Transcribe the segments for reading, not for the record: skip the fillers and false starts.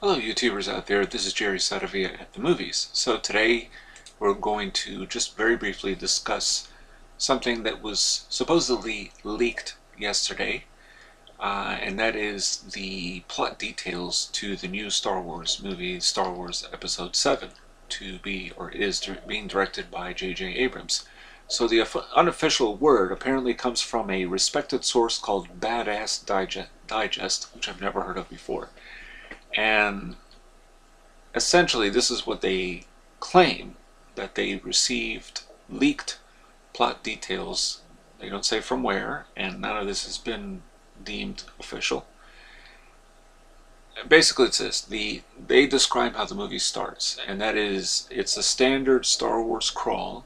Hello YouTubers out there, this is Jerry Saravia at the movies. So today we're going to just very briefly discuss something that was supposedly leaked yesterday, and that is the plot details to the new Star Wars movie, Star Wars Episode 7, being directed by J.J. Abrams. So the unofficial word apparently comes from a respected source called Badass Digest, which I've never heard of before. And essentially this is what they claim, that they received leaked plot details. They don't say from where, and none of this has been deemed official. Basically it's this, they describe how the movie starts, and that is, it's a standard Star Wars crawl,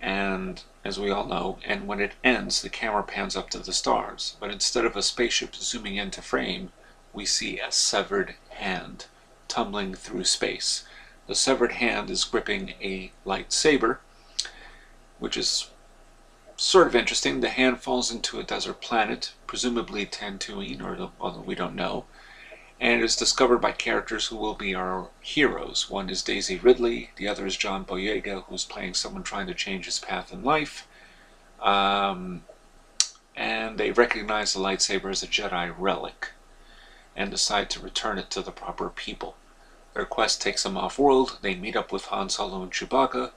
and as we all know, and when it ends the camera pans up to the stars, but instead of a spaceship zooming into frame, we see a severed hand tumbling through space. The severed hand is gripping a lightsaber, which is sort of interesting. The hand falls into a desert planet, presumably Tatooine, although we don't know, and is discovered by characters who will be our heroes. One is Daisy Ridley, the other is John Boyega, who's playing someone trying to change his path in life. And they recognize the lightsaber as a Jedi relic and decide to return it to the proper people. Their quest takes them off-world. They meet up with Han Solo and Chewbacca,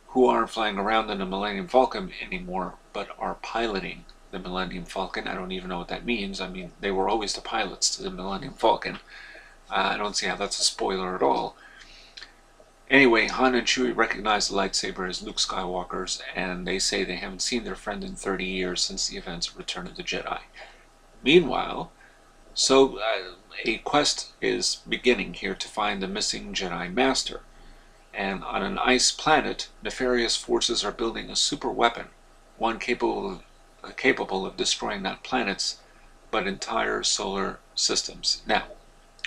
who aren't flying around in the Millennium Falcon anymore, but are piloting the Millennium Falcon. I don't even know what that means. I mean, they were always the pilots to the Millennium Falcon. I don't see how that's a spoiler at all. Anyway, Han and Chewie recognize the lightsaber as Luke Skywalker's, and they say they haven't seen their friend in 30 years since the events of Return of the Jedi. Meanwhile, a quest is beginning here to find the missing Jedi Master. And on an ice planet, nefarious forces are building a super weapon, one capable of destroying not planets, but entire solar systems. Now,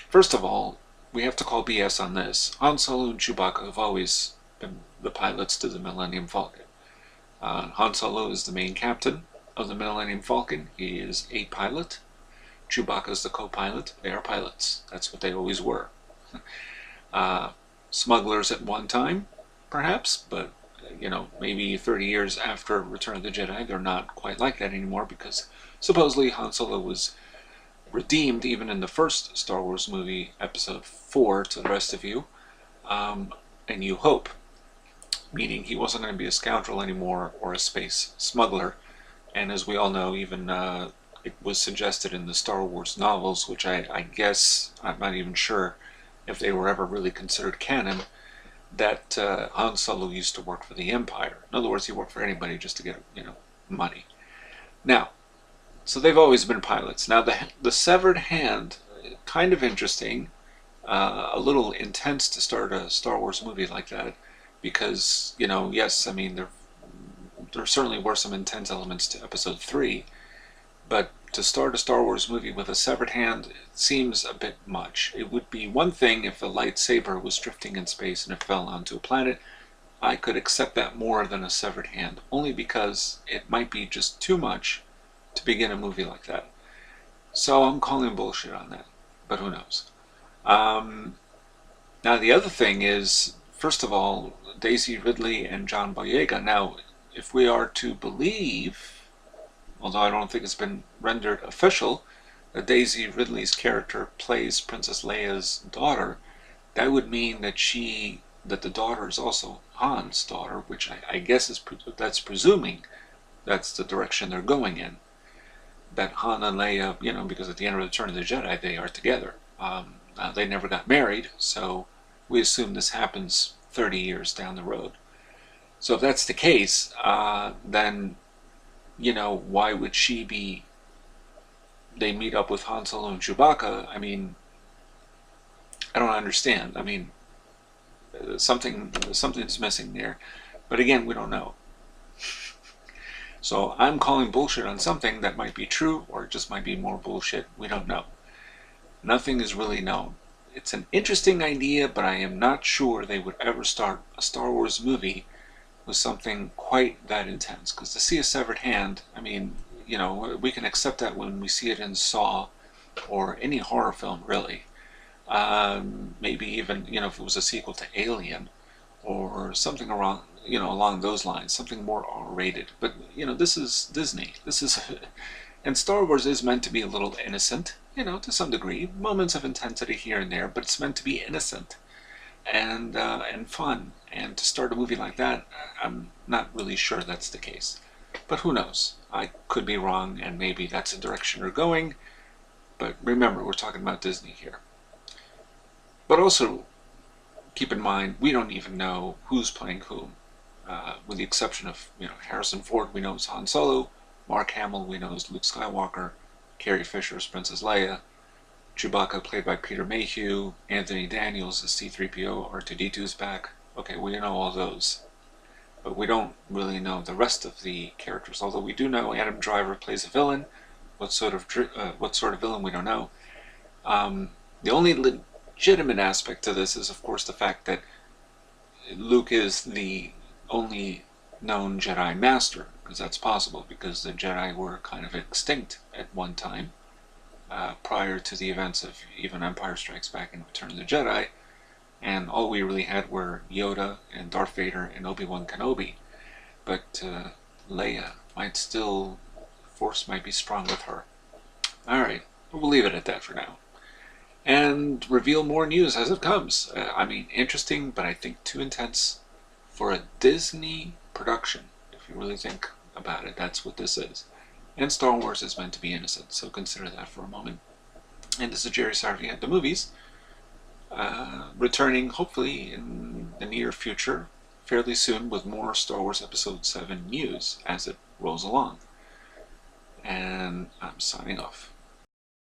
first of all, we have to call BS on this. Han Solo and Chewbacca have always been the pilots to the Millennium Falcon. Han Solo is the main captain of the Millennium Falcon. He is a pilot. Chewbacca is the co-pilot. They are pilots. That's what they always were. Smugglers at one time, perhaps, but maybe 30 years after Return of the Jedi, they're not quite like that anymore, because supposedly Han Solo was redeemed even in the first Star Wars movie, Episode 4, to the rest of you, A New Hope, meaning he wasn't going to be a scoundrel anymore or a space smuggler. And as we all know, even it was suggested in the Star Wars novels, which I guess, I'm not even sure if they were ever really considered canon, that Han Solo used to work for the Empire. In other words, he worked for anybody just to get, money. Now, so they've always been pilots. Now, the severed hand, kind of interesting, a little intense to start a Star Wars movie like that, because, yes, I mean, there certainly were some intense elements to Episode 3, but to start a Star Wars movie with a severed hand seems a bit much. It would be one thing if a lightsaber was drifting in space and it fell onto a planet. I could accept that more than a severed hand, only because it might be just too much to begin a movie like that. So I'm calling bullshit on that, but who knows. Now the other thing is, first of all, Daisy Ridley and John Boyega. Now, if we are to believe, although I don't think it's been rendered official, that Daisy Ridley's character plays Princess Leia's daughter, that would mean that the daughter is also Han's daughter, which I guess that's presuming that's the direction they're going in. That Han and Leia, because at the end of Return of the Jedi, they are together. They never got married, so we assume this happens 30 years down the road. So if that's the case, then why would they meet up with Han Solo and Chewbacca? I mean, I don't understand. I mean, something's missing there. But again, we don't know. So I'm calling bullshit on something that might be true, or it just might be more bullshit. We don't know. Nothing is really known. It's an interesting idea, but I am not sure they would ever start a Star Wars movie with something quite that intense. Because to see a severed hand, I mean, we can accept that when we see it in Saw or any horror film, really. Maybe even, if it was a sequel to Alien or something around, along those lines, something more R-rated. But, this is Disney. This is, and Star Wars is meant to be a little innocent, to some degree. Moments of intensity here and there, but it's meant to be innocent and fun. And to start a movie like that, I'm not really sure that's the case. But who knows? I could be wrong, and maybe that's the direction they're going. But remember, we're talking about Disney here. But also, keep in mind, we don't even know who's playing whom. With the exception of, Harrison Ford, we know is Han Solo. Mark Hamill, we know is Luke Skywalker. Carrie Fisher is Princess Leia. Chewbacca, played by Peter Mayhew. Anthony Daniels is C-3PO. R2-D2 is back. Okay, we know all those. But we don't really know the rest of the characters, although we do know Adam Driver plays a villain. What sort of villain, we don't know. The only legitimate aspect to this is, of course, the fact that Luke is the only known Jedi Master, because that's possible, because the Jedi were kind of extinct at one time, prior to the events of even Empire Strikes Back and Return of the Jedi, and all we really had were Yoda and Darth Vader and Obi-Wan Kenobi. But Leia Force might be strong with her. Alright, we'll leave it at that for now. And reveal more news as it comes. Interesting, but I think too intense for a Disney production. If you really think about it, that's what this is. And Star Wars is meant to be innocent, so consider that for a moment. And this is Jerry Saravia at the movies, returning hopefully in the near future, fairly soon, with more Star Wars Episode 7 news as it rolls along. And I'm signing off.